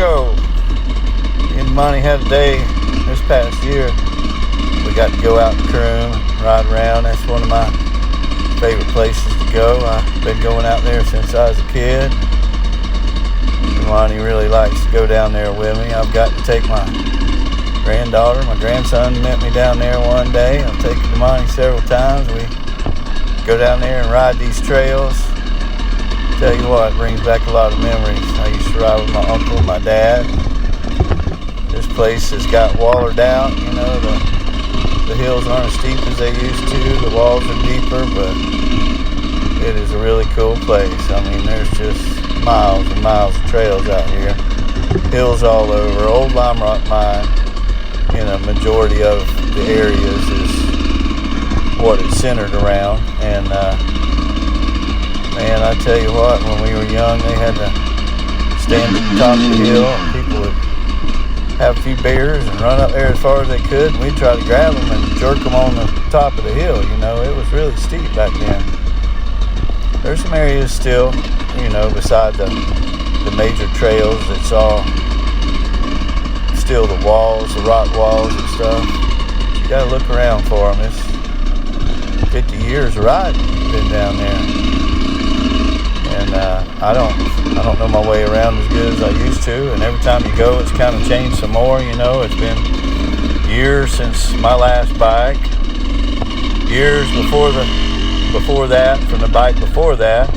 go. Me and Monty had a day this past year. We got to go out to Croom, ride around. That's one of my favorite places to go. I've been going out there since I was a kid. Monty really likes to go down there with me. I've got to take my granddaughter. My grandson met me down there one day. I've taken Monty several times. We go down there and ride these trails. Tell you what, it brings back a lot of memories. I used to ride with my uncle and my dad. This place has got wallered out. You know, the hills aren't as steep as they used to. The walls are deeper, but it is a really cool place. I mean, there's just miles and miles of trails out here. Hills all over. Old lime rock mine, in a majority of the areas, is what it's centered around. And man, I tell you what, when we were young, they had to stand at the top of the hill, and people would have a few beers and run up there as far as they could, and we'd try to grab them and jerk them on the top of the hill. You know, it was really steep back then. There's some areas still, you know, beside the major trails, it's all still the walls, the rock walls and stuff. You gotta look around for them. It's 50 years of riding, been down there. And I don't know my way around as good as I used to, and every time you go it's kind of changed some more. You know, it's been years since my last bike, years before that, from the bike before that.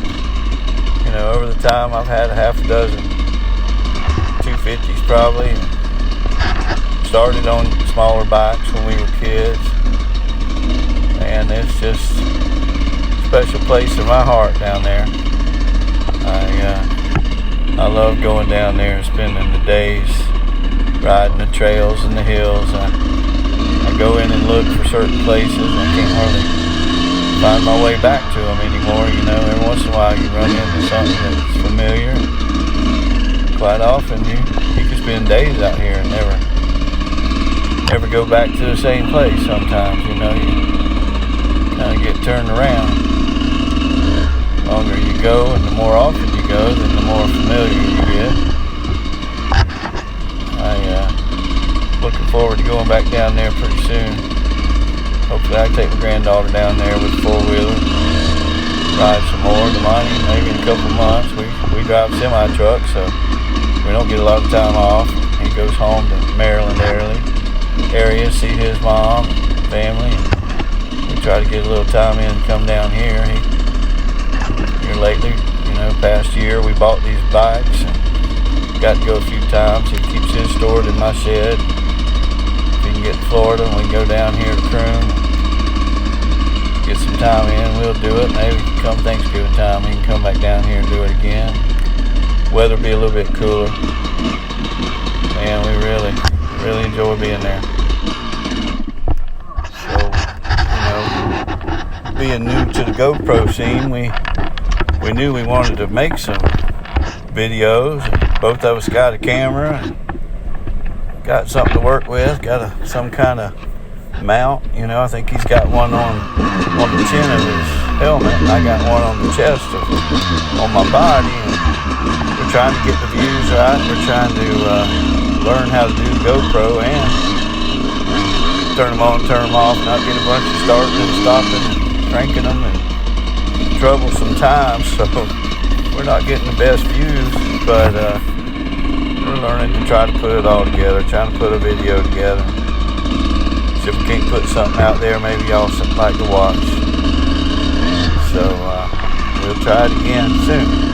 You know, over the time I've had a half a dozen 250s probably. Started on smaller bikes when we were kids, and it's just a special place in my heart down there. I love going down there and spending the days riding the trails and the hills. I go in and look for certain places. I can't hardly find my way back to them anymore. You know, every once in a while you run into something that's familiar. Quite often you can spend days out here and never go back to the same place. Sometimes, you know, you kind of get turned around. The longer you go and the more often you go, then the more familiar you get. Looking forward to going back down there pretty soon. Hopefully I can take my granddaughter down there with a four-wheeler, ride some more to Monty, maybe in a couple of months. We drive a semi-truck, so we don't get a lot of time off. He goes home to Maryland area, see his mom, family. We try to get a little time in and come down here. Here lately, you know, past year, we bought these bikes and got to go a few times. He keeps his stored in my shed. If he can get to Florida, we can go down here to Croom, get some time in, we'll do it. Maybe come Thanksgiving time, he can come back down here and do it again. Weather will be a little bit cooler. Man, we really enjoy being there. So, you know, being new to the GoPro scene, we knew we wanted to make some videos. Both of us got a camera, and got something to work with, got some kind of mount. You know, I think he's got one on the chin of his helmet, and I got one on the chest on my body. And we're trying to get the views right. We're trying to learn how to do GoPro and turn them on, turn them off, not get a bunch of starting and stopping and cranking them and troublesome times. So we're not getting the best views, but we're learning to try to put it all together, trying to put a video together. So if we can't put something out there, maybe y'all like to watch. So we'll try it again soon.